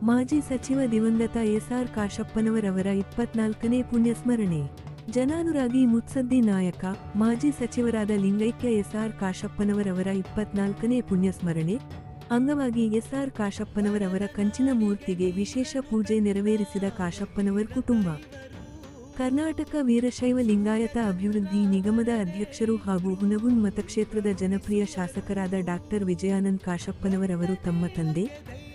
ಮಾಜಿ ಸಚಿವ ದಿವಂಗತ ಎಸ್.ಆರ್. ಕಾಶಪ್ಪನವರವರ 24ನೇ ಪುಣ್ಯಸ್ಮರಣೆ. ಜನಾನುರಾಗಿ ಮುತ್ಸದ್ದಿ ನಾಯಕ, ಮಾಜಿ ಸಚಿವರಾದ ಲಿಂಗೈಕ್ಯ ಎಸ್.ಆರ್. ಕಾಶಪ್ಪನವರವರ 24ನೇ ಪುಣ್ಯಸ್ಮರಣೆ ಅಂಗವಾಗಿ ಎಸ್.ಆರ್. ಕಾಶಪ್ಪನವರವರ ಕಂಚಿನ ಮೂರ್ತಿಗೆ ವಿಶೇಷ ಪೂಜೆ ನೆರವೇರಿಸಿದ ಕಾಶಪ್ಪನವರ್ ಕುಟುಂಬ. ಕರ್ನಾಟಕ ವೀರಶೈವ ಲಿಂಗಾಯತ ಅಭಿವೃದ್ಧಿ ನಿಗಮದ ಅಧ್ಯಕ್ಷರು ಹಾಗೂ ಹುನಗುಂದ್ ಮತಕ್ಷೇತ್ರದ ಜನಪ್ರಿಯ ಶಾಸಕರಾದ ಡಾಕ್ಟರ್ ವಿಜಯಾನಂದ್ ಕಾಶಪ್ಪನವರವರು ತಮ್ಮ ತಂದೆ,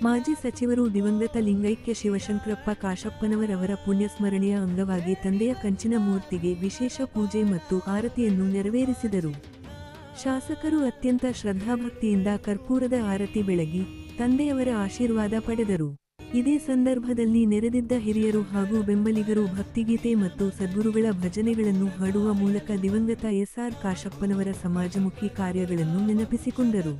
ಮಾಜಿ ಸಚಿವರು ದಿವಂಗತ ಲಿಂಗೈಕ್ಯ ಶಿವಶಂಕರಪ್ಪ ಕಾಶಪ್ಪನವರವರ ಪುಣ್ಯಸ್ಮರಣೆಯ ಅಂಗವಾಗಿ ತಂದೆಯ ಕಂಚಿನ ಮೂರ್ತಿಗೆ ವಿಶೇಷ ಪೂಜೆ ಮತ್ತು ಆರತಿಯನ್ನು ನೆರವೇರಿಸಿದರು. ಶಾಸಕರು ಅತ್ಯಂತ ಶ್ರದ್ಧಾಭಕ್ತಿಯಿಂದ ಕರ್ಪೂರದ ಆರತಿ ಬೆಳಗಿ ತಂದೆಯವರ ಆಶೀರ್ವಾದ ಪಡೆದರು. ಇದೇ ಸಂದರ್ಭದಲ್ಲಿ ನೆರೆದಿದ್ದ ಹಿರಿಯರು ಹಾಗೂ ಬೆಂಬಲಿಗರು ಭಕ್ತಿಗೀತೆ ಮತ್ತು ಸದ್ಗುರುಗಳ ಭಜನೆಗಳನ್ನು ಹಾಡುವ ಮೂಲಕ ದಿವಂಗತ ಎಸ್.ಆರ್. ಕಾಶಪ್ಪನವರ ಸಮಾಜಮುಖಿ ಕಾರ್ಯಗಳನ್ನು ನೆನಪಿಸಿಕೊಂಡರು.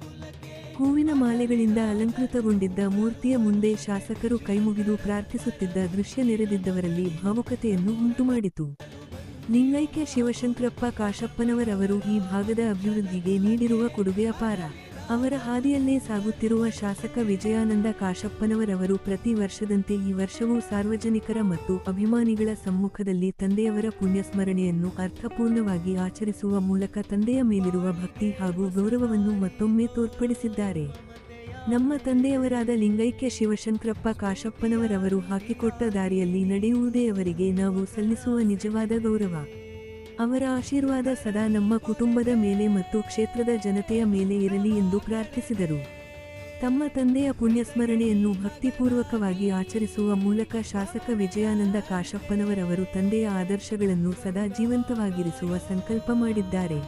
ಹೂವಿನ ಮಾಲೆಗಳಿಂದ ಅಲಂಕೃತಗೊಂಡಿದ್ದ ಮೂರ್ತಿಯ ಮುಂದೆ ಶಾಸಕರು ಕೈಮುಗಿದು ಪ್ರಾರ್ಥಿಸುತ್ತಿದ್ದ ದೃಶ್ಯ ನೆರೆದಿದ್ದವರಲ್ಲಿ ಭಾವುಕತೆಯನ್ನು ಉಂಟುಮಾಡಿತು. ಲಿಂಗೈಕ್ಯ ಶಿವಶಂಕರಪ್ಪ ಕಾಶಪ್ಪನವರವರು ಈ ಭಾಗದ ಅಭಿವೃದ್ಧಿಗೆ ನೀಡಿರುವ ಕೊಡುಗೆ ಅಪಾರ. ಅವರ ಹಾದಿಯಲ್ಲೇ ಸಾಗುತ್ತಿರುವ ಶಾಸಕ ವಿಜಯಾನಂದ ಕಾಶಪ್ಪನವರವರು ಪ್ರತಿ ವರ್ಷದಂತೆ ಈ ವರ್ಷವೂ ಸಾರ್ವಜನಿಕರ ಮತ್ತು ಅಭಿಮಾನಿಗಳ ಸಮ್ಮುಖದಲ್ಲಿ ತಂದೆಯವರ ಪುಣ್ಯಸ್ಮರಣೆಯನ್ನು ಅರ್ಥಪೂರ್ಣವಾಗಿ ಆಚರಿಸುವ ಮೂಲಕ ತಂದೆಯ ಮೇಲಿರುವ ಭಕ್ತಿ ಹಾಗೂ ಗೌರವವನ್ನು ಮತ್ತೊಮ್ಮೆ ತೋರ್ಪಡಿಸಿದ್ದಾರೆ. ನಮ್ಮ ತಂದೆಯವರಾದ ಲಿಂಗೈಕ್ಯ ಶಿವಶಂಕರಪ್ಪ ಕಾಶಪ್ಪನವರವರು ಹಾಕಿಕೊಟ್ಟ ದಾರಿಯಲ್ಲಿ ನಡೆಯುವುದೇ ಅವರಿಗೆ ನಾವು ಸಲ್ಲಿಸುವ ನಿಜವಾದ ಗೌರವ. ಅವರ ಆಶೀರ್ವಾದ ಸದಾ ನಮ್ಮ ಕುಟುಂಬದ ಮೇಲೆ ಮತ್ತು ಕ್ಷೇತ್ರದ ಜನತೆಯ ಮೇಲೆ ಇರಲಿ ಎಂದು ಪ್ರಾರ್ಥಿಸಿದರು. ತಮ್ಮ ತಂದೆಯ ಪುಣ್ಯಸ್ಮರಣೆಯನ್ನು ಭಕ್ತಿಪೂರ್ವಕವಾಗಿ ಆಚರಿಸುವ ಮೂಲಕ ಶಾಸಕ ವಿಜಯಾನಂದ ಕಾಶಪ್ಪನವರವರು ತಂದೆಯ ಆದರ್ಶಗಳನ್ನು ಸದಾ ಜೀವಂತವಾಗಿರಿಸುವ ಸಂಕಲ್ಪ ಮಾಡಿದ್ದಾರೆ.